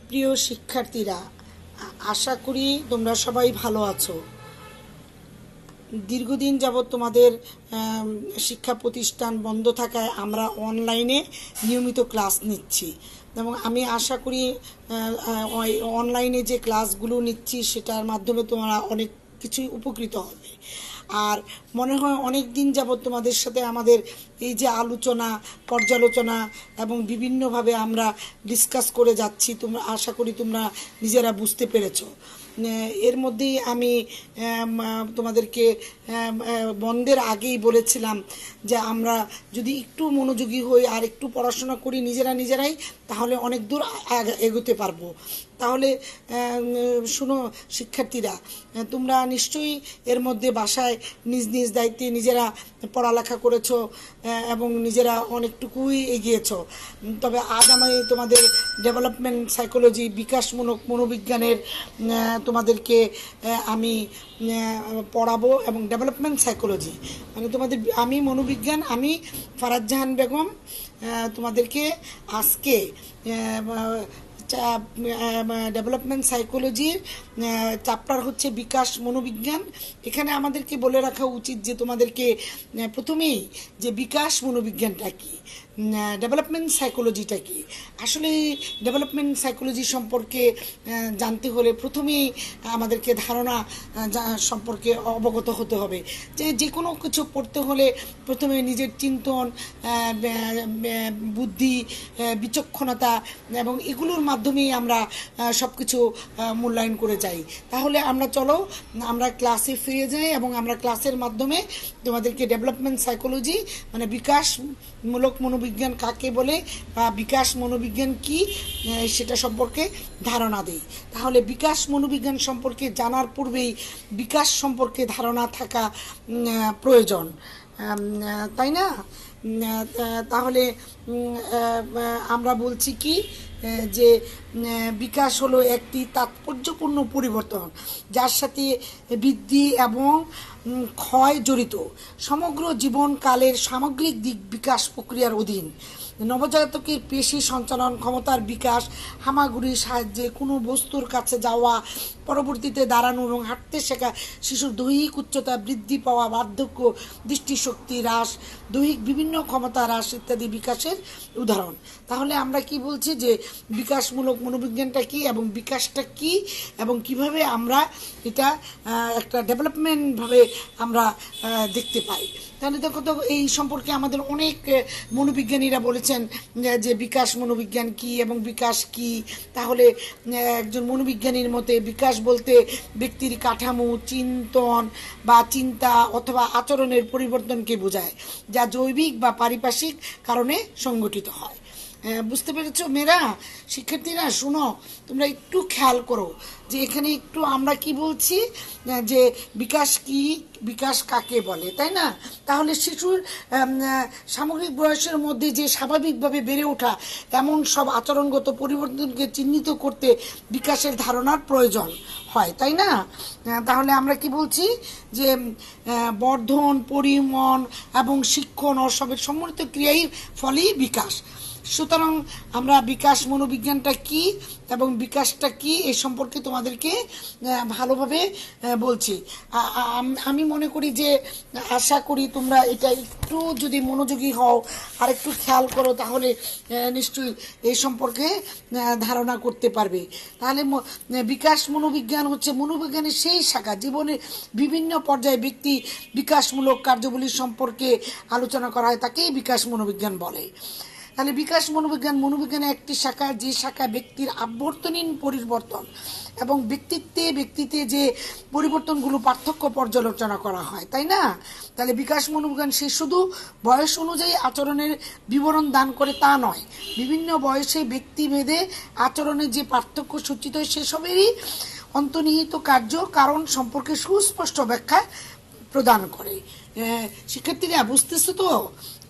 প্রিয় শিক্ষার্থীরা, আশা করি তোমরা সবাই ভালো আছো। দীর্ঘদিন যাবৎ তোমাদের শিক্ষা প্রতিষ্ঠান বন্ধ থাকায় আমরা অনলাইনে নিয়মিত ক্লাস নিচ্ছি এবং আমি আশা করি অনলাইনে যে ক্লাসগুলো নিচ্ছি সেটার মাধ্যমে তোমরা অনেক কিছুই উপকৃত হবে। আর মনে হয় অনেক দিন যাবৎ তোমাদের সাথে আমাদের এই যে আলোচনা, পর্যালোচনা এবং বিভিন্নভাবে আমরা ডিসকাস করে যাচ্ছি, তোমরা আশা করি তোমরা নিজেরা বুঝতে পেরেছো। এর মধ্যেই আমি তোমাদেরকে বন্ধের আগেই বলেছিলাম যে আমরা যদি একটু মনোযোগী হই আর একটু পড়াশোনা করি নিজেরাই, তাহলে অনেক দূর এগোতে পারবো। তাহলে শোনো শিক্ষার্থীরা, তোমরা নিশ্চয়ই এর মধ্যে বাসায় নিজ নিজ দায়িত্বে নিজেরা পড়ালেখা করেছো এবং নিজেরা অনেকটুকুই এগিয়েছো। তবে আজ আমি তোমাদের ডেভেলপমেন্ট সাইকোলজি, বিকাশমূলক মনোবিজ্ঞানের তোমাদেরকে আমি পড়াবো এবং ডেভেলপমেন্ট সাইকোলজি মানে তোমাদের আমি মনোবিজ্ঞান, আমি ফারাজ জাহান বেগম তোমাদেরকে আজকে ডেভেলপমেন্ট সাইকোলজির চ্যাপ্টার হচ্ছে বিকাশ মনোবিজ্ঞান। এখানে আমাদেরকে বলে রাখা উচিত যে তোমাদেরকে প্রথমেই যে বিকাশ মনোবিজ্ঞানটা কী, ডেভেলপমেন্ট সাইকোলজিটা কী। আসলে ডেভেলপমেন্ট সাইকোলজি সম্পর্কে জানতে হলে প্রথমেই আমাদেরকে ধারণা সম্পর্কে অবগত হতে হবে। যে কোনো কিছু পড়তে হলে প্রথমে নিজের চিন্তন, বুদ্ধি, বিচক্ষণতা এবং এগুলোর মাধ্যমেই আমরা সব কিছু মূল্যায়ন করে যাই। তাহলে আমরা ক্লাসে ফিরে যাই এবং আমরা ক্লাসের মাধ্যমে তোমাদেরকে ডেভেলপমেন্ট সাইকোলজি মানে বিকাশমূলক মনোবিজ্ঞান কাকে বলে বা বিকাশ মনোবিজ্ঞান কি সেটা সম্পর্কে ধারণা দেই। তাহলে বিকাশ মনোবিজ্ঞান সম্পর্কে জানার পূর্বেই বিকাশ সম্পর্কে ধারণা থাকা প্রয়োজন, তাই না? তাহলে আমরা বলছি কি যে বিকাশ হলো একটি তাৎপর্যপূর্ণ পরিবর্তন যার সাথে বৃদ্ধি এবং ক্ষয় জড়িত। সমগ্র জীবনকালের সামগ্রিক দিক বিকাশ প্রক্রিয়ার অধীন। নবজাতকের পেশি সঞ্চালন ক্ষমতার বিকাশ, হামাগুড়ির সাহায্যে কোনো বস্তুর কাছে যাওয়া, পরবর্তীতে দাঁড়ানো এবং হাঁটতে শেখা, শিশুর দৈহিক উচ্চতা বৃদ্ধি পাওয়া, বার্ধক্য, দৃষ্টিশক্তি হ্রাস, দৈহিক বিভিন্ন ক্ষমতা হ্রাস ইত্যাদি বিকাশের উদাহরণ। তাহলে আমরা কি বলছি যে বিকাশমূলক মনোবিজ্ঞানটা কী এবং বিকাশটা কী এবং কিভাবে আমরা এটা একটা ডেভেলপমেন্টভাবে আমরা দেখতে পাই। তাহলে দেখো তো এই সম্পর্কে আমাদের অনেক মনোবিজ্ঞানীরা বলেছেন যে বিকাশ মনোবিজ্ঞান কী এবং বিকাশ কী। তাহলে একজন মনোবিজ্ঞানীর মতে বিকাশ বলতে ব্যক্তির কাঠামো, চিন্তন বা চিন্তা অথবা আচরণের পরিবর্তনকে বোঝায়, যা জৈবিক বা পারিপার্শ্বিক কারণে সংঘটিত হয়। বুঝতে পেরেছো মেয়েরা? শিক্ষার্থীরা শোনো, তোমরা একটু খেয়াল করো যে এখানে একটু আমরা কি বলছি যে বিকাশ কি, বিকাশ কাকে বলে, তাই না? তাহলে শিশুর সামগ্রিক বয়সের মধ্যে যে স্বাভাবিকভাবে বেড়ে ওঠা এমন সব আচরণগত পরিবর্তনকে চিহ্নিত করতে বিকাশের ধারণার প্রয়োজন হয়, তাই না? তাহলে আমরা কি বলছি যে বর্ধন, পরিমণ এবং শিক্ষণ ও সবের সম্মিলিত ক্রিয়ার ফলেই বিকাশ। সুতরাং আমরা বিকাশ মনোবিজ্ঞানটা কি এবং বিকাশটা কি এই সম্পর্কে তোমাদেরকে ভালোভাবে বলছি। আমি মনে করি যে আশা করি তোমরা এটা একটু যদি মনোযোগী হও আর একটু খেয়াল করো তাহলে নিশ্চয়ই এই সম্পর্কে ধারণা করতে পারবে। তাহলে বিকাশ মনোবিজ্ঞান হচ্ছে মনোবিজ্ঞানের সেই শাখা জীবনের বিভিন্ন পর্যায়ে ব্যক্তি বিকাশমূলক কার্যাবলী সম্পর্কে আলোচনা করা হয়, তাকেই বিকাশ মনোবিজ্ঞান বলে। তাহলে বিকাশ মনোবিজ্ঞানের একটি শাখা, যে শাখা ব্যক্তির আভ্যন্তরীণ পরিবর্তন এবং ব্যক্তিতে যে পরিবর্তনগুলো পার্থক্য পর্যালোচনা করা হয়, তাই না? তাহলে বিকাশ মনোবিজ্ঞান সে শুধু বয়স অনুযায়ী আচরণের বিবরণ দান করে তা নয়, বিভিন্ন বয়সে ব্যক্তিভেদে আচরণের যে পার্থক্য সূচিত হয় সেসবেরই অন্তর্নিহিত কার্য কারণ সম্পর্কে সুস্পষ্ট ব্যাখ্যা প্রদান করে। শিক্ষার্থীরা বুঝতেছো তো?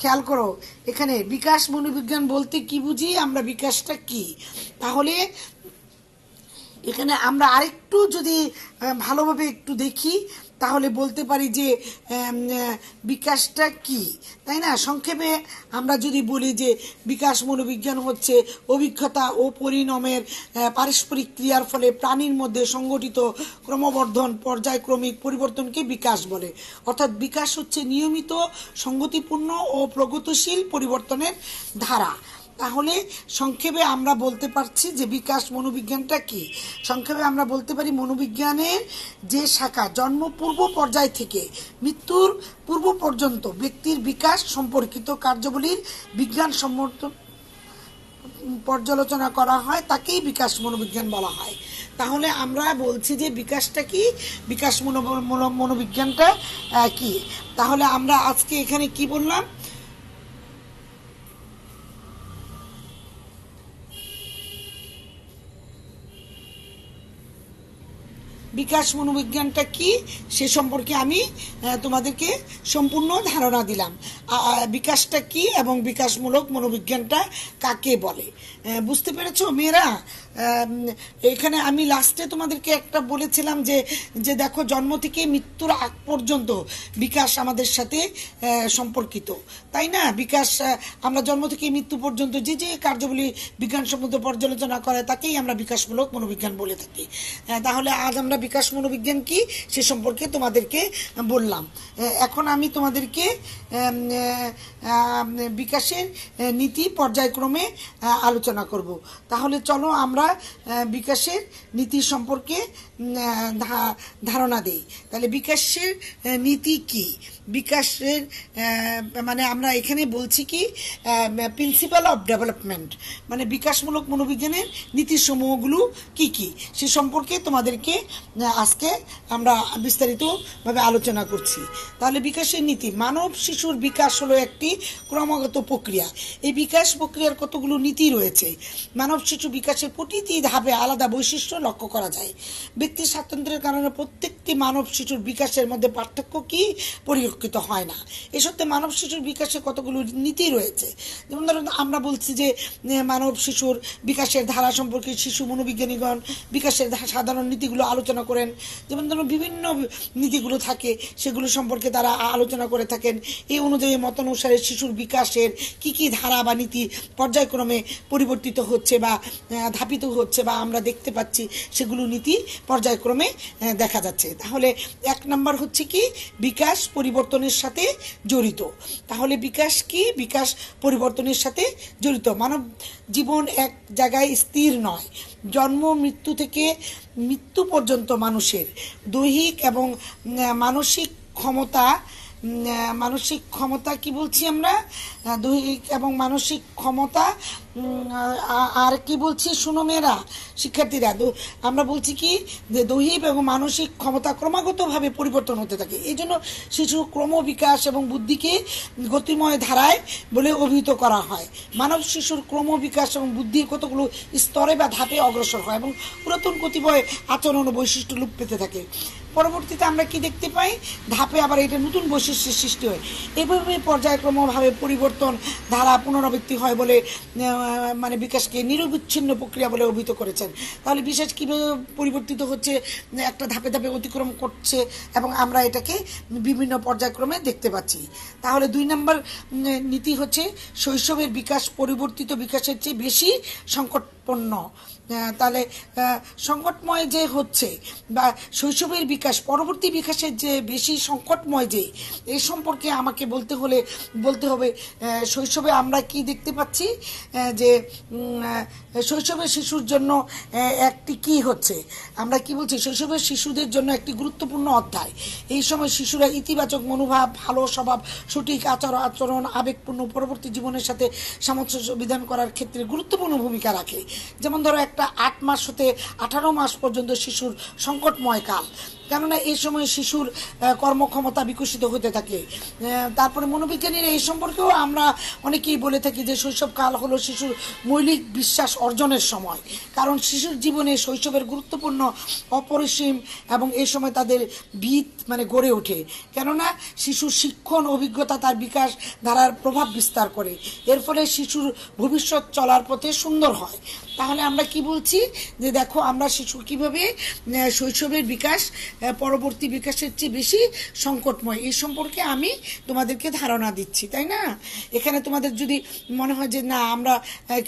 খেয়াল করো, এখানে বিকাশ মনোবিজ্ঞান বলতে কি বুঝি আমরা, বিকাশটা কি। তাহলে এখানে আমরা আরেকটু যদি ভালোভাবে একটু দেখি তাহলে বলতে পারি যে বিকাশটা কি, তাই না? সংক্ষেপে আমরা যদি বলি যে বিকাশ মনোবিজ্ঞান হচ্ছে অভিজ্ঞতা ও পরিণামের পারস্পরিক ক্রিয়ার ফলে প্রাণীর মধ্যে সংগঠিত ক্রমবর্ধন পর্যায়ক্রমিক পরিবর্তনকে বিকাশ বলে। অর্থাৎ বিকাশ হচ্ছে নিয়মিত সংগতিপূর্ণ ও প্রগতিশীল পরিবর্তনের ধারা। তাহলে সংক্ষেপে আমরা বলতে পারছি যে বিকাশ মনোবিজ্ঞানটা কি। সংক্ষেপে আমরা বলতে পারি মনোবিজ্ঞানের যে শাখা জন্ম পূর্ব পর্যায় থেকে মৃত্যুর পূর্ব পর্যন্ত ব্যক্তির বিকাশ সম্পর্কিত কার্যাবলীর বিজ্ঞানসম্মত পর্যালোচনা করা হয়, তাকেই বিকাশ মনোবিজ্ঞান বলা হয়। তাহলে আমরা বলছি যে বিকাশটা কি, বিকাশ মনোবিজ্ঞানটা কি। তাহলে আমরা আজকে এখানে কি বললাম, বিকাশ মনোবিজ্ঞানটা কি সে সম্পর্কে আমি তোমাদেরকে সম্পূর্ণ ধারণা দিলাম। বিকাশটা কি এবং বিকাশমূলক মনোবিজ্ঞানটা কাকে বলে বুঝতে পেরেছো মেয়েরা? এখানে আমি লাস্টে তোমাদেরকে একটা বলেছিলাম যে যে দেখো জন্ম থেকে মৃত্যুর আগ পর্যন্ত বিকাশ আমাদের সাথে সম্পর্কিত, তাই না? বিকাশ আমরা জন্ম থেকে মৃত্যু পর্যন্ত যে যে কার্যাবলী বিজ্ঞানসম্মত পর্যালোচনা করে তাকেই আমরা বিকাশমূলক মনোবিজ্ঞান বলে থাকি। তাহলে আজ আমরা বিকাশ মনোবিজ্ঞান কি সে সম্পর্কে তোমাদেরকে বললাম। এখন আমি তোমাদেরকে বিকাশের নীতি পর্যায়ক্রমে আলোচনা করব। তাহলে চলো আমরা বিকাশের নীতি সম্পর্কে ধারণা দেই। তাহলে বিকাশের নীতি কি? বিকাশের মানে আমরা এখানে বলছি কি প্রিন্সিপাল অফ ডেভেলপমেন্ট, মানে বিকাশমূলক মনোবিজ্ঞানের নীতিসমূহগুলো কি কি সে সম্পর্কে তোমাদেরকে আজকে আমরা বিস্তারিতভাবে আলোচনা করছি। তাহলে বিকাশের নীতি, মানব শিশুর বিকাশ হলো একটি ক্রমাগত প্রক্রিয়া। এই বিকাশ প্রক্রিয়ার কতগুলো নীতি রয়েছে। মানব শিশু বিকাশের প্রতিটি ধাপে আলাদা বৈশিষ্ট্য লক্ষ্য করা যায়। ব্যক্তির স্বাতন্ত্র্যের কারণে প্রত্যেকটি মানব শিশুর বিকাশের মধ্যে পার্থক্য কি পরিলক্ষিত হয় না। এ সত্ত্বে মানব শিশুর বিকাশে কতগুলো নীতি রয়েছে। যেমন ধরুন আমরা বলছি যে মানব শিশুর বিকাশের ধারা সম্পর্কে শিশু মনোবিজ্ঞানীগণ বিকাশের সাধারণ নীতিগুলো আলোচনা করেন। যেমন ধরুন বিভিন্ন নীতিগুলো থাকে সেগুলো সম্পর্কে তারা আলোচনা করে থাকেন। এই অনুযায়ী মতানুসারে শিশুর বিকাশের কি কি ধারা বা নীতি পর্যায়ক্রমে পরিবর্তিত হচ্ছে বা ধাপিত হচ্ছে বা আমরা দেখতে পাচ্ছি, সেগুলো নীতি পর্যায়ক্রমে দেখা যাচ্ছে। তাহলে এক নম্বর হচ্ছে কি বিকাশ পরিবর্তনের সাথে জড়িত। তাহলে বিকাশ কি? বিকাশ পরিবর্তনের সাথে জড়িত। মানব জীবন এক জায়গায় স্থির নয়। জন্ম মৃত্যু থেকে মৃত্যু পর্যন্ত মানুষের দৈহিক এবং মানসিক ক্ষমতা কি বলছি আমরা, দৈহিক এবং মানসিক ক্ষমতা, আর কি বলছি শুনো মেয়েরা, শিক্ষার্থীরা, আমরা বলছি কি যে দৈহিক এবং মানসিক ক্ষমতা ক্রমাগতভাবে পরিবর্তন হতে থাকে। এই জন্য শিশুর ক্রমবিকাশ এবং বুদ্ধিকে গতিময় ধারায় বলে অভিহিত করা হয়। মানব শিশুর ক্রমবিকাশ এবং বুদ্ধি কতগুলো স্তরে বা ধাপে অগ্রসর হয় এবং পুরাতন কতিপয় আচরণ ও বৈশিষ্ট্য লুপ পেতে থাকে। পরবর্তীতে আমরা কি দেখতে পাই, ধাপে আবার এটা নতুন বৈশিষ্ট্যের সৃষ্টি হয়। এভাবে পর্যায়ক্রমভাবে পরিবর্তন ধারা পুনরাবৃত্তি হয় বলে মানে বিকাশকে নিরবিচ্ছিন্ন প্রক্রিয়া বলে অভিহিত করেছেন। তাহলে বিশেষ কীভাবে পরিবর্তিত হচ্ছে, একটা ধাপে ধাপে অতিক্রম করছে এবং আমরা এটাকে বিভিন্ন পর্যায়ক্রমে দেখতে পাচ্ছি। তাহলে 2 নম্বর নীতি হচ্ছে শৈশবের বিকাশ পরিবর্তিত বিকাশের চেয়ে বেশি সংকটপূর্ণ। তাহলে সংকটময় যে হচ্ছে বা শৈশবের বিকাশ পরবর্তী বিকাশের যে বেশি সংকটময় যে, এই সম্পর্কে আমাকে বলতে হবে শৈশবে আমরা কি দেখতে পাচ্ছি যে শৈশবের শিশুর জন্য একটি কি হচ্ছে, আমরা কি বলছি শৈশবের শিশুদের জন্য একটি গুরুত্বপূর্ণ অধ্যায়। এই সময় শিশুরা ইতিবাচক মনোভাব, ভালো স্বভাব, সঠিক আচরণ, আবেগপূর্ণ পরবর্তী জীবনের সাথে সামঞ্জস্য বিধান করার ক্ষেত্রে গুরুত্বপূর্ণ ভূমিকা রাখে। যেমন ধরো একটা 8 মাস হতে 18 মাস পর্যন্ত শিশুর সংকটময় কাল, কেননা এই সময় শিশুর কর্মক্ষমতা বিকশিত হতে থাকে। তারপরে মনোবিজ্ঞানীরা এই সম্পর্কেও আমরা অনেকেই বলে থাকি যে শৈশবকাল হলো শিশুর মৌলিক বিশ্বাস অর্জনের সময়, কারণ শিশুর জীবনে শৈশবের গুরুত্বপূর্ণ অপরিসীম এবং এই সময় তাদের ভিত মানে গড়ে ওঠে, কেননা শিশুর শিক্ষণ অভিজ্ঞতা তার বিকাশ ধারার প্রভাব বিস্তার করে। এর ফলে শিশুর ভবিষ্যৎ চলার পথে সুন্দর হয়। তাহলে আমরা কি বলছি যে দেখো আমরা শিশু কিভাবে শৈশবের বিকাশ পরবর্তী বিকাশের চেয়ে বেশি সংকটময়, এই সম্পর্কে আমি তোমাদেরকে ধারণা দিচ্ছি, তাই না? এখানে তোমাদের যদি মনে হয় যে না আমরা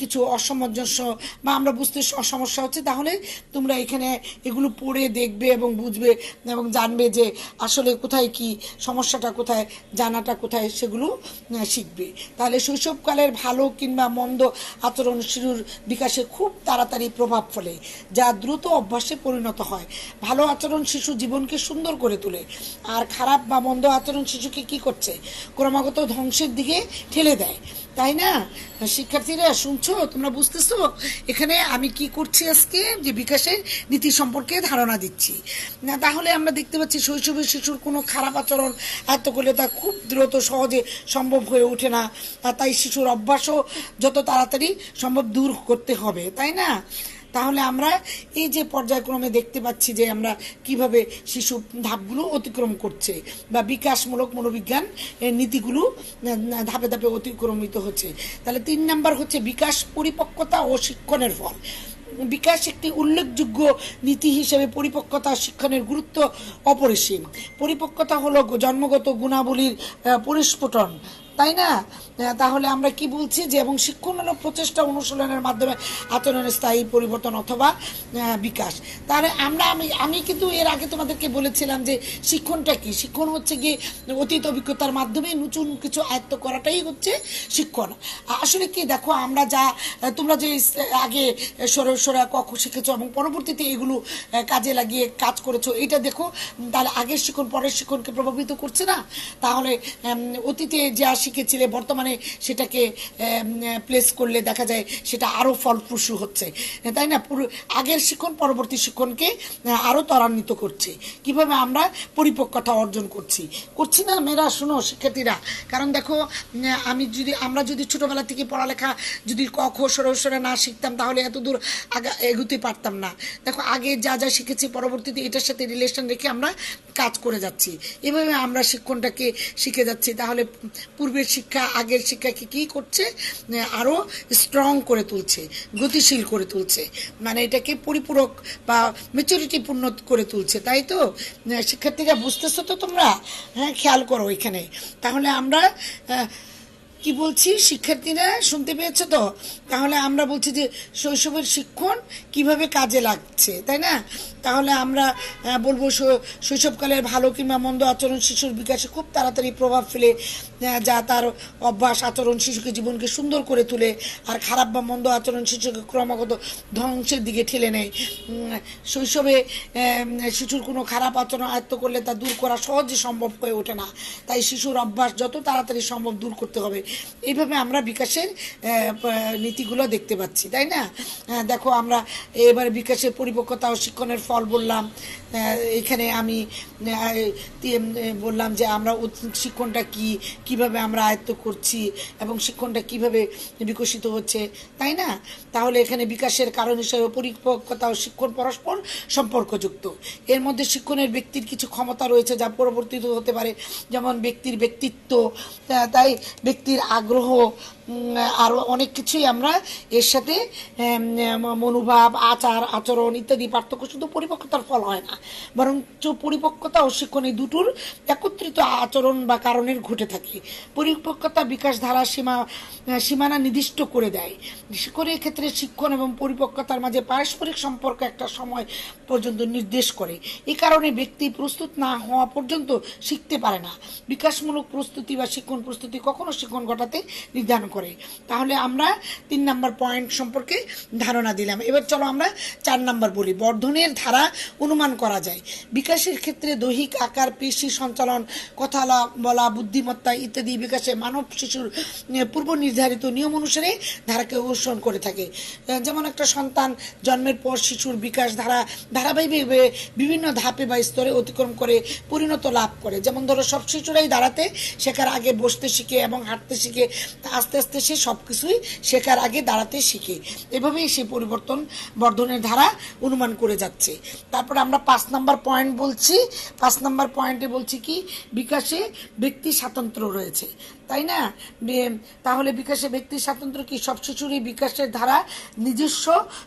কিছু অসামঞ্জস্য বা আমরা বুঝতে সমস্যা হচ্ছে, তাহলে তোমরা এখানে এগুলো পড়ে দেখবে এবং বুঝবে এবং জানবে যে আসলে কোথায় কি সমস্যাটা, কোথায় জানাটা কোথায়, সেগুলো শিখবে। তাহলে শৈশবকালের ভালো কিংবা মন্দ আচরণ শিশুর বিকাশে খুব তাড়াতাড়ি প্রভাব ফেলে, যা দ্রুত অভ্যাসে পরিণত হয়। ভালো আচরণ শিশু জীবনকে সুন্দর করে তোলে, আর খারাপ বা মন্দ আচরণ শিশুকে কি করছে, ক্রমাগত ধ্বংসের দিকে ঠেলে দেয়, তাই না? শিক্ষার্থীরা শুনছো, তোমরা বুঝতেছো এখানে আমি কি করছি আজকে, যে বিকাশের নীতি সম্পর্কে ধারণা দিচ্ছি না? তাহলে আমরা দেখতে পাচ্ছি শৈশবের শিশুর কোনো খারাপ আচরণ আয়ত্ত করলে তা খুব দ্রুত সহজে সম্ভব হয়ে ওঠে না, তাই শিশুর অভ্যাসও যত তাড়াতাড়ি সম্ভব দূর করতে হবে, তাই না? তাহলে আমরা এই যে পর্যায়ক্রমে দেখতে পাচ্ছি যে আমরা কিভাবে শিশু ধাপগুলো অতিক্রম করছে বা বিকাশমূলক মনোবিজ্ঞান এর নীতিগুলো ধাপে ধাপে অতিক্রমিত হচ্ছে। তাহলে 3 নাম্বার হচ্ছে বিকাশ, পরিপক্কতা ও শিক্ষণের ফল। বিকাশ একটি উল্লেখযোগ্য নীতি হিসেবে পরিপক্কতা শিক্ষণের গুরুত্ব অপরিসীম। পরিপক্কতা হলো জন্মগত গুণাবলীর পরিস্ফুটন, তাই না? তাহলে আমরা কি বলছি যে এবং শিক্ষণ হলো প্রচেষ্টা অনুশীলনের মাধ্যমে আচরণের স্থায়ী পরিবর্তন অথবা বিকাশ। তাহলে আমি কিন্তু এর আগে তোমাদেরকে বলেছিলাম যে শিক্ষণটা কি। শিক্ষণ হচ্ছে গিয়ে অতীত অভিজ্ঞতার মাধ্যমে নতুন কিছু আয়ত্ত করাটাই হচ্ছে শিক্ষণ। আসলে কি দেখো, আমরা যা তোমরা যে আগে সরা ক খ শিখেছো এবং পরবর্তীতে এগুলো কাজে লাগিয়ে কাজ করেছো, এটা দেখো, তাহলে আগের শিক্ষণ পরের শিক্ষণকে প্রভাবিত করছে না? তাহলে অতীতে যা শিখেছিলে বর্তমানে সেটাকে প্লেস করলে দেখা যায় সেটা আরও ফলপ্রসূ হচ্ছে, তাই না? আগের শিক্ষণ পরবর্তী শিক্ষণকে আরও ত্বরান্বিত করছে। কিভাবে আমরা পরিপক্কতা অর্জন করছি না মেয়েরা? শোনো শিক্ষার্থীরা, কারণ দেখো আমরা যদি ছোটোবেলা থেকে পড়ালেখা যদি ক খ সরা না শিখতাম তাহলে এত দূর এগোতে পারতাম না। দেখো আগে যা যা শিখেছি পরবর্তীতে এটার সাথে রিলেশন রেখে আমরা কাজ করে যাচ্ছি, এভাবে আমরা শিক্ষণটাকে শিখে যাচ্ছি। তাহলে পূর্বের শিক্ষা আগের শিক্ষাকে কী করছে, আরও স্ট্রং করে তুলছে, গতিশীল করে তুলছে, মানে এটাকে পরিপূরক বা ম্যাচুরিটিপূর্ণ করে তুলছে, তাই তো? শিক্ষার্থীরা বুঝতেছো তো তোমরা? হ্যাঁ, খেয়াল করো এখানে। তাহলে আমরা কি বলছি, শিক্ষার্থীরা শুনতে পেয়েছো তো? তাহলে আমরা বলছি যে শৈশবের শিক্ষণ কিভাবে কাজে লাগছে, তাই না? তাহলে আমরা বলবো শৈশবকালের ভালো কিংবা মন্দ আচরণ শিশুর বিকাশে খুব তাড়াতাড়ি প্রভাব ফেলে, যা তার অভ্যাস আচরণ শিশুকে জীবনকে সুন্দর করে তোলে, আর খারাপ বা মন্দ আচরণ শিশুকে ক্রমাগত ধ্বংসের দিকে ঠেলে নেয়। শৈশবে শিশুর কোনো খারাপ আচরণ আয়ত্ত করলে তা দূর করা সহজে সম্ভব হয়ে ওঠে না, তাই শিশুর অভ্যাস যত তাড়াতাড়ি সম্ভব দূর করতে হবে। এইভাবে আমরা বিকাশের নীতিগুলো দেখতে পাচ্ছি, তাই না? দেখো আমরা এবার বিকাশের পরিপক্কতা ও শিক্ষণের ফল বললাম। এখানে আমি বললাম যে আমরা শিক্ষণটা কিভাবে আমরা আয়ত্ত করছি এবং শিক্ষণটা কিভাবে বিকশিত হচ্ছে, তাই না? তাহলে এখানে বিকাশের কারণ হিসেবে পরিপক্কতা ও শিক্ষণ পরস্পর সম্পর্কযুক্ত। এর মধ্যে শিক্ষণের ব্যক্তির কিছু ক্ষমতা রয়েছে যা পরবর্তীত হতে পারে, যেমন ব্যক্তির ব্যক্তিত্ব, তাই ব্যক্তির আগ্রহ, আরও অনেক কিছুই আমরা এর সাথে মনোভাব, আচার আচরণ ইত্যাদি পার্থক্য শুধু পরিপক্কতার ফল হয় না, বরং পরিপক্কতা ও শিক্ষণ এই দুটোর একত্রিত আচরণ বা কারণের ঘটে থাকে। পরিপক্কতা বিকাশ ধারা সীমানা নির্দিষ্ট করে দেয়। শিক্ষণের ক্ষেত্রে শিক্ষণ এবং পরিপক্কতার মাঝে পারস্পরিক সম্পর্ক একটা সময় পর্যন্ত নির্দেশ করে। এই কারণে ব্যক্তি প্রস্তুত না হওয়া পর্যন্ত শিখতে পারে না। বিকাশমূলক প্রস্তুতি বা শিক্ষণ প্রস্তুতি কখনো শিক্ষণ ঘটাতে নির্ধারণ করে। তাহলে আমরা 3 নম্বর পয়েন্ট সম্পর্কে ধারণা দিলাম। এবার চলো আমরা 4 নম্বর বলি। বর্ধনের ধারা অনুমান করা যায়। বিকাশের ক্ষেত্রে দৈহিক আকার, পেশি সঞ্চালন, কথা বলা, বুদ্ধিমত্তা ইত্যাদি বিকাশে মানব শিশুর পূর্ব নির্ধারিত নিয়ম অনুসারে ধারাকে অনুসরণ করে থাকে। যেমন একটা সন্তান জন্মের পর শিশুর বিকাশ ধারাবাহিকভাবে বিভিন্ন ধাপে বা স্তরে অতিক্রম করে পরিণত লাভ করে। যেমন ধরো সব শিশুরাই দাঁড়াতে শেখার আগে বসতে শিখে এবং হাঁটতে শিখে, আস্তে আস্তে সে সব কিছুই শেখার আগে দাঁড়াতে শিখে। এভাবেই সে বর্ধনের ধারা অনুমান করে যাচ্ছে। তারপর আমরা 5 নম্বর পয়েন্ট বলছি। 5 নম্বর পয়েন্টে বলছি কি, বিকাশে ব্যক্তি স্বাতন্ত্র্য রয়েছে। তাই না? তাহলে বিকাশে ব্যক্তির স্বাতন্ত্র্য কি? সব শিশুরই বিকাশের ধারা নিজস্ব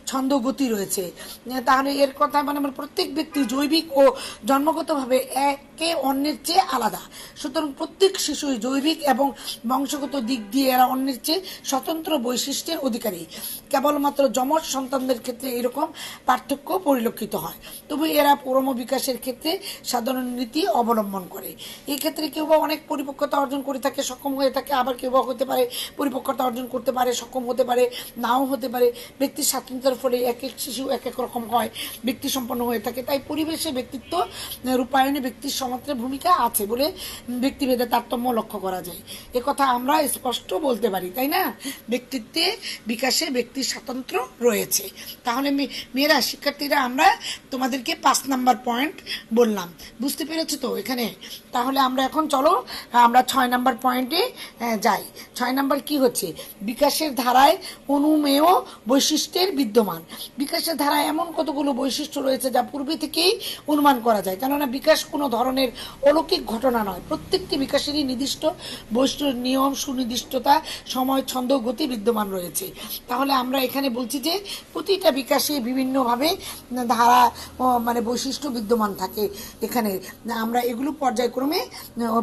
ছন্দগতি রয়েছে। তাহলে এর কথা মানে প্রত্যেক ব্যক্তি জৈবিক ও জন্মগতভাবে একে অন্যের চেয়ে আলাদা। সুতরাং প্রত্যেক শিশুই জৈবিক এবং বংশগত দিক দিয়ে এরা অন্যের চেয়ে স্বতন্ত্র বৈশিষ্ট্যের অধিকারী। কেবলমাত্র যমজ সন্তানদের ক্ষেত্রে এরকম পার্থক্য পরিলক্ষিত হয়, তবু এরা পরম বিকাশের ক্ষেত্রে সাধারণ নীতি অবলম্বন করে। এই ক্ষেত্রে কেউ বা অনেক পরিপক্কতা অর্জন করে থাকে, সক্ষম হয়ে থাকে, আবার কেউ বা হতে পারে পরিপক্কতা অর্জন করতে পারে, সক্ষম হতে পারে, নাও হতে পারে। ব্যক্তির স্বাধীনতার ফলে এক এক শিশু এক এক রকম হয়, ব্যক্তি সম্পন্ন হয়ে থাকে। তাই পরিবেশে ব্যক্তিত্ব রূপায়ণে ব্যক্তির সমাত্রে ভূমিকা আছে বলে ব্যক্তিভেদে তারতম্য লক্ষ্য করা যায়। কথা আমরা স্পষ্ট বলতে পারি, তাই না? ব্যক্তিত্বে বিকাশে ব্যক্তির স্বাতন্ত্র্য রয়েছে। তাহলে মেয়েরা, শিক্ষার্থীরা, আমরা তোমাদেরকে 5 নাম্বার পয়েন্ট বললাম, বুঝতে পেরেছো তো এখানে? তাহলে আমরা এখন চলো আমরা 6 নাম্বার পয়েন্টে যাই। 6 নাম্বার কি হচ্ছে? বিকাশের ধারায় অনুমেয় বৈশিষ্ট্যের বিদ্যমান। বিকাশের ধারায় এমন কতগুলো বৈশিষ্ট্য রয়েছে যা পূর্বে থেকেই অনুমান করা যায়, কেননা বিকাশ কোনো ধরনের অলৌকিক ঘটনা নয়। প্রত্যেকটি বিকাশেরই নির্দিষ্ট বৈশিষ্ট্য, নিয়ম, সুনির্দিষ্টতা, সময়, ছন্দ, গতি বিদ্যমান রয়েছে। তাহলে আমরা এখানে বলছি যে প্রতিটা বিকাশে বিভিন্নভাবে ধারা মানে বৈশিষ্ট্য বিদ্যমান থাকে। এখানে আমরা এগুলো পর্যায়ক্রমে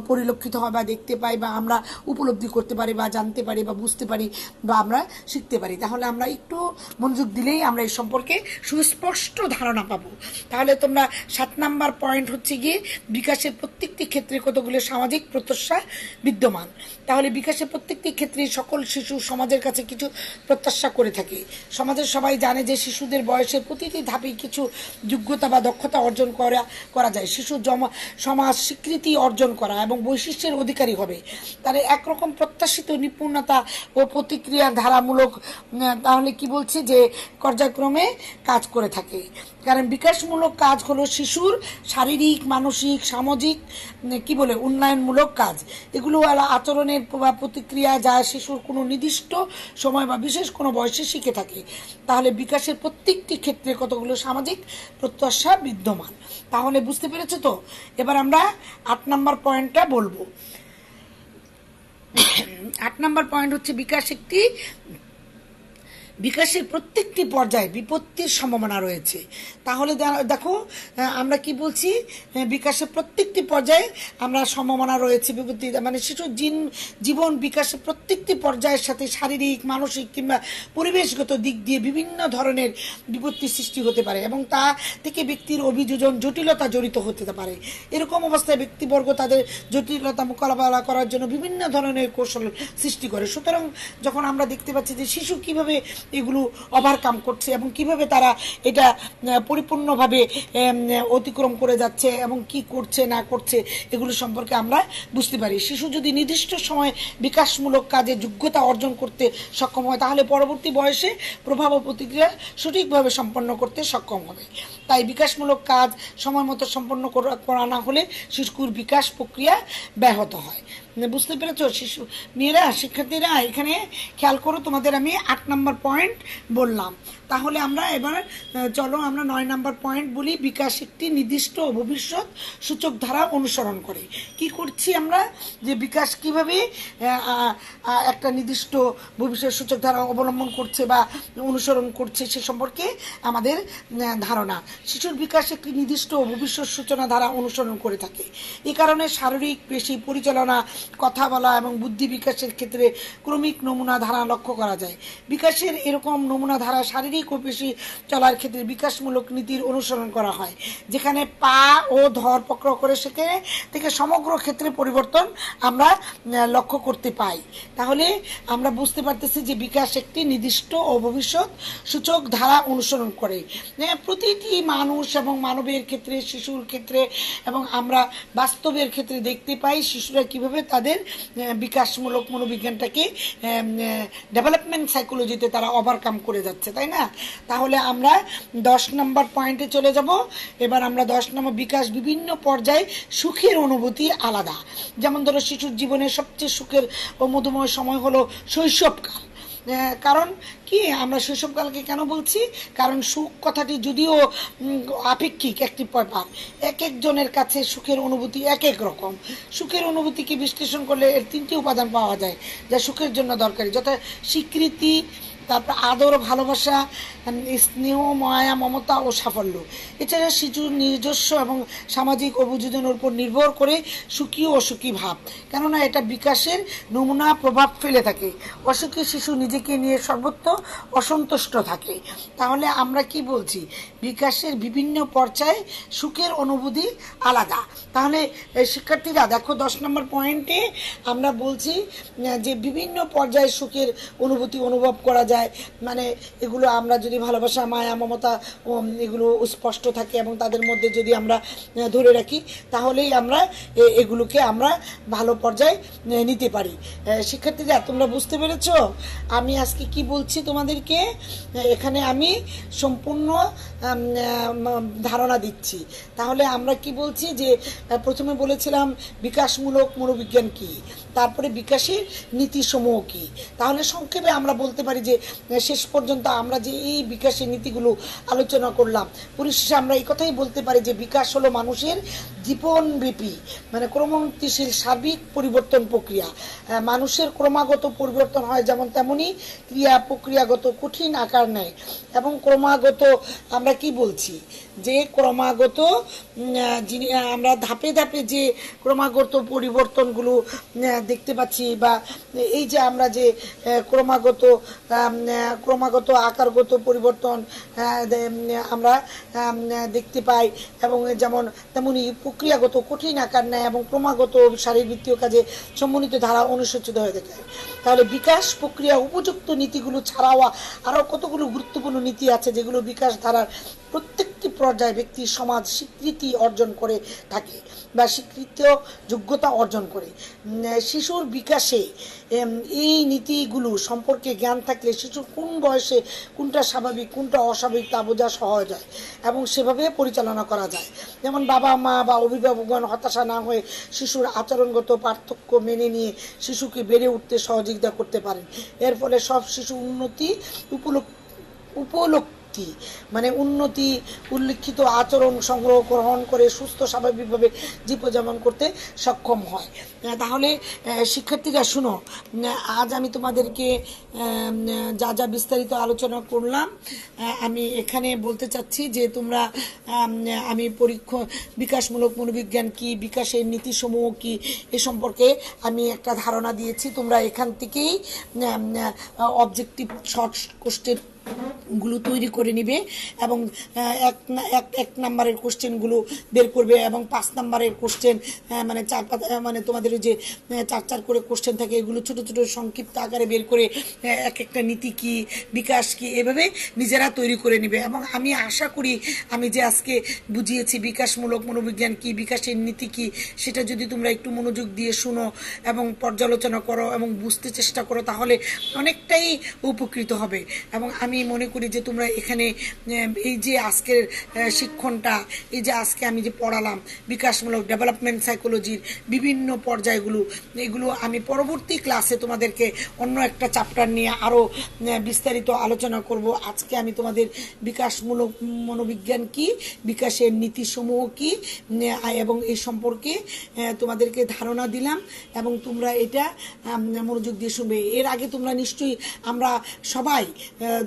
পরিলক্ষিত হয় বা দেখতে পাই, বা আমরা উপলব্ধি করতে পারি, বা জানতে পারি, বা বুঝতে পারি, বা আমরা শিখতে পারি। তাহলে আমরা একটু মনোযোগ দিলেই আমরা এই সম্পর্কে সুস্পষ্ট ধারণা পাবো। তাহলে তোমরা 7 নাম্বার পয়েন্ট হচ্ছে গিয়ে বিকাশের প্রত্যেকটি ক্ষেত্রে কতগুলো সামাজিক প্রত্যাশা বিদ্যমান। তাহলে বিকাশের প্রত্যেকটি ক্ষেত্রে সকল শিশু সমাজের কাছে কিছু প্রত্যাশা করে থাকে। সমাজের সবাই জানে যে শিশুদের বয়সের প্রতিটি ধাপে কিছু যোগ্যতা বা দক্ষতা অর্জন করা যায়। শিশু সমাজ স্বীকৃতি অর্জন করা এবং বৈশিষ্ট্যের অধিকারী হবে। তাহলে একরকম প্রত্যাশিত নিপুণতা ও প্রতিক্রিয়া ধারামূলক, তাহলে কি বলছে যে পর্যায়ক্রমে কাজ করে থাকে। কারণ বিকাশমূলক কাজ হলো শিশুর শারীরিক, মানসিক, সামাজিক উন্নয়নমূলক কাজ। এগুলো হলো আচরণের বা প্রতিক্রিয়া যা শিশুর কোনো নির্দিষ্ট সময় বা বিশেষ কোনো বয়সে শিখে থাকে। তাহলে বিকাশের প্রত্যেকটি ক্ষেত্রে কতগুলো সামাজিক প্রত্যাশা বিদ্যমান। তাহলে বুঝতে পেরেছো তো? এবার আমরা 8 নাম্বার পয়েন্টটা বলবো। 8 নাম্বার পয়েন্ট হচ্ছে বিকাশের প্রত্যেকটি পর্যায়ে বিপত্তির সম্ভাবনা রয়েছে। তাহলে দেখো আমরা কি বলছি? বিকাশের প্রত্যেকটি পর্যায়ে আমরা সম্ভাবনা রয়েছে বিপত্তি, মানে শিশুর জীবন বিকাশের প্রত্যেকটি পর্যায়ের সাথে শারীরিক, মানসিক কিংবা পরিবেশগত দিক দিয়ে বিভিন্ন ধরনের বিপত্তির সৃষ্টি হতে পারে এবং তা থেকে ব্যক্তির অভিযোজন, জটিলতা জড়িত হতে পারে। এরকম অবস্থায় ব্যক্তিবর্গ তাদের জটিলতা মোকাবেলা করার জন্য বিভিন্ন ধরনের কৌশল সৃষ্টি করে। সুতরাং যখন আমরা দেখতে পাচ্ছি যে শিশু কিভাবে এগুলো ওভারকাম করছে এবং কিভাবে তারা এটা পরিপূর্ণভাবে অতিক্রম করে যাচ্ছে এবং কি করছে না করছে, এগুলো সম্পর্কে আমরা বুঝতে পারি। শিশু যদি নির্দিষ্ট সময় বিকাশমূলক কাজে যোগ্যতা অর্জন করতে সক্ষম হয়, তাহলে পরবর্তী বয়সে প্রভাব ও প্রতিক্রিয়া সঠিকভাবে সম্পন্ন করতে সক্ষম হবে। তাই বিকাশমূলক কাজ সময় মতো সম্পন্ন করা না হলে শিশুর বিকাশ প্রক্রিয়া ব্যাহত হয়। বুঝতে পেরেছ মেয়েরা, শিক্ষার্থীরা? এখানে খেয়াল করো, তোমাদের আমি 8 নাম্বার পয়েন্ট বললাম। তাহলে আমরা এবার চলো আমরা 9 নাম্বার পয়েন্ট বলি। বিকাশ একটি নির্দিষ্ট ভবিষ্যৎ সূচক ধারা অনুসরণ করে। কি করছি আমরা? যে বিকাশ কিভাবে একটা নির্দিষ্ট ভবিষ্যৎ সূচক ধারা অবলম্বন করছে বা অনুসরণ করছে সে সম্পর্কে আমাদের ধারণা। শিশুর বিকাশ একটি নির্দিষ্ট ভবিষ্যৎ সূচনা ধারা অনুসরণ করে থাকে। এ কারণে শারীরিক পেশি পরিচালনা, কথা বলা এবং বুদ্ধি বিকাশের ক্ষেত্রে ক্রমিক নমুনা ধারা লক্ষ্য করা যায়। বিকাশের এরকম নমুনা ধারা শারীরিক ও পেশি চলার ক্ষেত্রে বিকাশমূলক নীতির অনুসরণ করা হয়, যেখানে পা ও ধর প্রক্রিয়া করে সেখানে থেকে সমগ্র ক্ষেত্রে পরিবর্তন আমরা লক্ষ্য করতে পাই। তাহলে আমরা বুঝতে পারতেছি যে বিকাশ একটি নির্দিষ্ট ও ভবিষ্যৎ সূচক ধারা অনুসরণ করে। প্রতিটি মানুষ এবং মানবের ক্ষেত্রে, শিশুর ক্ষেত্রে এবং আমরা বাস্তবের ক্ষেত্রে দেখতে পাই শিশুরা কিভাবে তাদের বিকাশমূলক মনোবিজ্ঞানটাকে ডেভেলপমেন্ট সাইকোলজিতে তারা ওভারকাম করে যাচ্ছে, তাই না? তাহলে আমরা 10 নম্বর পয়েন্টে চলে যাব। এবার আমরা 10 নম্বর, বিকাশ বিভিন্ন পর্যায়ে সুখের অনুভূতি আলাদা। যেমন ধরো শিশুর জীবনের সবচেয়ে সুখের ও মধুময় সময় হলো শৈশবকাল। কারণ কি আমরা শৈশবকালকে কেন বলছি, কারণ সুখ কথাটি যদিও আপেক্ষিক একটি ব্যাপার, এক একজনের কাছে সুখের অনুভূতি এক এক রকম। সুখের অনুভূতিকে বিশ্লেষণ করলে এর তিনটি উপাদান পাওয়া যায় যা সুখের জন্য দরকারি, যথা স্বীকৃতি, তারপর আদর, ভালোবাসা, স্নেহ, মায়া, মমতা ও সাফল্য। এছাড়া শিশুর নিজস্ব এবং সামাজিক অভিযোজনের উপর নির্ভর করে সুখী ও অসুখী ভাব, কেননা এটা বিকাশের নমুনা প্রভাব ফেলে থাকে। অসুখী শিশু নিজেকে নিয়ে সর্বত্র অসন্তুষ্ট থাকে। তাহলে আমরা কি বলছি, বিকাশের বিভিন্ন পর্যায়ে সুখের অনুভূতি আলাদা। তাহলে শিক্ষার্থীরা দেখো 10 নম্বর পয়েন্টে আমরা বলছি যে বিভিন্ন পর্যায়ে সুখের অনুভূতি অনুভব করা যায়। মানে এগুলো আমরা যদি ভালোবাসা, মায়া, মমতা এগুলো স্পষ্ট থাকে এবং তাদের মধ্যে যদি আমরা ধরে রাখি, তাহলেই আমরা এগুলোকে আমরা ভালো পর্যায়ে নিতে পারি। শিক্ষার্থীরা তোমরা বুঝতে পেরেছো আমি আজকে কি বলছি তোমাদেরকে? এখানে আমি সম্পূর্ণ ধারণা দিচ্ছি। তাহলে আমরা কি বলছি যে প্রথমে বলেছিলাম বিকাশমূলক মনোবিজ্ঞান কি, তারপরে বিকাশের নীতিসমূহ কি। তাহলে সংক্ষেপে আমরা বলতে পারি যে শেষ পর্যন্ত আমরা যে এই বিকাশের নীতিগুলো আলোচনা করলাম, পরিশেষে আমরা এই কথাই বলতে পারি যে বিকাশ হলো মানুষের জীবনব্যাপী মানে ক্রমোন্নতিশীল সার্বিক পরিবর্তন প্রক্রিয়া। মানুষের ক্রমাগত পরিবর্তন হয় যেমন তেমনি ক্রিয়া প্রক্রিয়াগত কঠিন আকার নেয় এবং ক্রমাগত আমরা কি বলছি যে ক্রমাগত আমরা ধাপে ধাপে যে ক্রমাগত পরিবর্তনগুলো দেখতে পাচ্ছি, বা এই যে আমরা যে ক্রমাগত আকারগত পরিবর্তন আমরা দেখতে পাই, এবং যেমন তেমনি প্রক্রিয়াগত কঠিন আকার নেয় এবং ক্রমাগত শারীরবৃত্তীয় কাজে সম্মিলিত ধারা অনুসূচিত হয়ে থাকে। তাহলে বিকাশ প্রক্রিয়া উপযুক্ত নীতিগুলো ছাড়াও আরও কতগুলো গুরুত্বপূর্ণ নীতি আছে যেগুলো বিকাশ ধারার প্রত্যেকটি পর্যায়ে ব্যক্তি সমাজ স্বীকৃতি অর্জন করে থাকে বা স্বীকৃত যোগ্যতা অর্জন করে। শিশুর বিকাশে এই নীতিগুলো সম্পর্কে জ্ঞান থাকলে শিশুর কোন বয়সে কোনটা স্বাভাবিক কোনটা অস্বাভাবিক তা বোঝা সহজ হয় এবং সেভাবে পরিচালনা করা যায়। যেমন বাবা মা বা অভিভাবকগণ হতাশা না হয়ে শিশুর আচরণগত পার্থক্য মেনে নিয়ে শিশুকে বেড়ে উঠতে সহযোগিতা করতে পারেন। এর ফলে সব শিশু উন্নতি মানে উন্নতি উল্লিখিত আচরণ সংগ্রহ গ্রহণ করে সুস্থ স্বাভাবিকভাবে জীবনযাপন করতে সক্ষম হয়। তাহলে শিক্ষার্থীরা শুনো, আজ আমি তোমাদেরকে যা যা বিস্তারিত আলোচনা করলাম আমি এখানে বলতে চাচ্ছি যে তোমরা আমি বিকাশমূলক মনোবিজ্ঞান কি, বিকাশের নীতিসমূহ কি এ সম্পর্কে আমি একটা ধারণা দিয়েছি। তোমরা এখান থেকেই অবজেক্টিভ শর্ট কোশ্চেন গুলো তৈরি করে নিবে এবং এক নাম্বারের কোশ্চেনগুলো বের করবে এবং 5 নাম্বারের কোশ্চেন মানে 4 মানে তোমাদের যে 4 করে কোশ্চেন থাকে এগুলো ছোট ছোট সংক্ষিপ্ত আকারে বের করে এক একটা নীতি কি, বিকাশ কি, এভাবে নিজেরা তৈরি করে নিবে। এবং আমি আশা করি আমি যে আজকে বুঝিয়েছি বিকাশমূলক মনোবিজ্ঞান কি, বিকাশের নীতি কি, সেটা যদি তোমরা একটু মনোযোগ দিয়ে শুনো এবং পর্যালোচনা করো এবং বুঝতে চেষ্টা করো তাহলে অনেকটাই উপকৃত হবে। এবং আমি মনে করি যে তোমরা এখানে এই যে আজকের শিক্ষণটা, এই যে আজকে আমি যে পড়ালাম বিকাশমূলক ডেভেলপমেন্ট সাইকোলজির বিভিন্ন পর্যায়গুলো, এগুলো আমি পরবর্তী ক্লাসে তোমাদেরকে অন্য একটা চ্যাপ্টার নিয়ে আরও বিস্তারিত আলোচনা করব। আজকে আমি তোমাদের বিকাশমূলক মনোবিজ্ঞান কি, বিকাশের নীতিসমূহ কি এবং এই সম্পর্কে তোমাদেরকে ধারণা দিলাম এবং তোমরা এটা মনোযোগ দিয়ে শুনবে। এর আগে তোমরা নিশ্চয়ই আমরা সবাই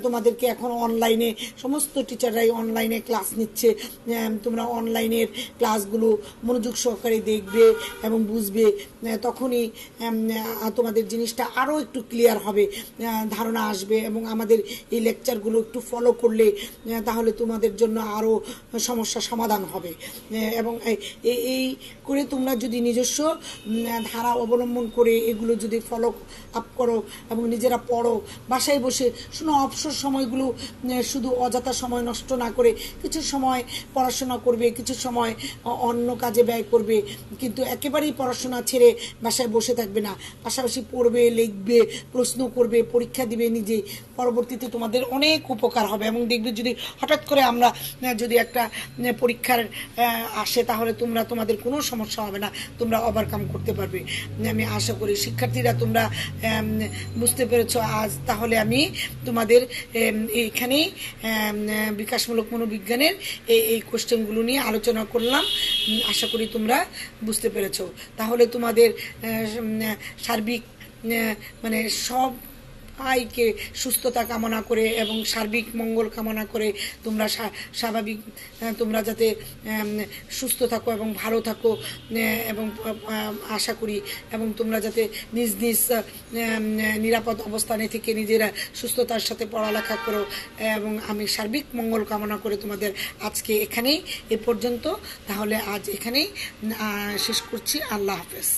তোমাদেরকে এখন অনলাইনে সমস্ত টিচাররাই অনলাইনে ক্লাস নিচ্ছে, তোমরা অনলাইনের ক্লাসগুলো মনোযোগ সহকারে দেখবে এবং বুঝবে, তখনই তোমাদের জিনিসটা আরও একটু ক্লিয়ার হবে, ধারণা আসবে এবং আমাদের এই লেকচারগুলো একটু ফলো করলে তাহলে তোমাদের জন্য আরও সমস্যা সমাধান হবে। এবং এই করে তোমরা যদি নিজস্ব ধারা অবলম্বন করে এগুলো যদি ফলো আপ করো এবং নিজেরা পড়ো, বাসায় বসে শোনো, অবসর সময়গুলো শুধু অযথা সময় নষ্ট না করে কিছু সময় পড়াশোনা করবে, কিছু সময় অন্য কাজে ব্যয় করবে, কিন্তু একেবারেই পড়াশোনা ছেড়ে বাসায় বসে থাকবে না, পাশাপাশি পড়বে, লিখবে, প্রশ্ন করবে, পরীক্ষা দিবে নিজে। পরবর্তীতে তোমাদের অনেক উপকার হবে এবং দেখবে যদি হঠাৎ করে আমরা যদি একটা পরীক্ষার আসে তাহলে তোমাদের কোনো সমস্যা হবে না, তোমরা ওভারকাম করতে পারবে। আমি আশা করি শিক্ষার্থীরা তোমরা বুঝতে পেরেছো আজ। তাহলে আমি তোমাদের এইখানেই বিকাশমূলক মনোবিজ্ঞানের এই কোশ্চেনগুলো নিয়ে আলোচনা করলাম। আশা করি তোমরা বুঝতে পেরেছো। তাহলে তোমাদের সার্বিক মানে সবাইকে সুস্থতা কামনা করে এবং সার্বিক মঙ্গল কামনা করে তোমরা স্বাভাবিক তোমরা যাতে সুস্থ থাকো এবং ভালো থাকো এবং আশা করি, এবং তোমরা যাতে নিজ নিজ নিরাপদ অবস্থানে থেকে নিজেরা সুস্থতার সাথে পড়ালেখা করো, এবং আমি সার্বিক মঙ্গল কামনা করে তোমাদের আজকে এখানেই এ পর্যন্ত। তাহলে আজ এখানেই শেষ করছি। আল্লাহ হাফেজ।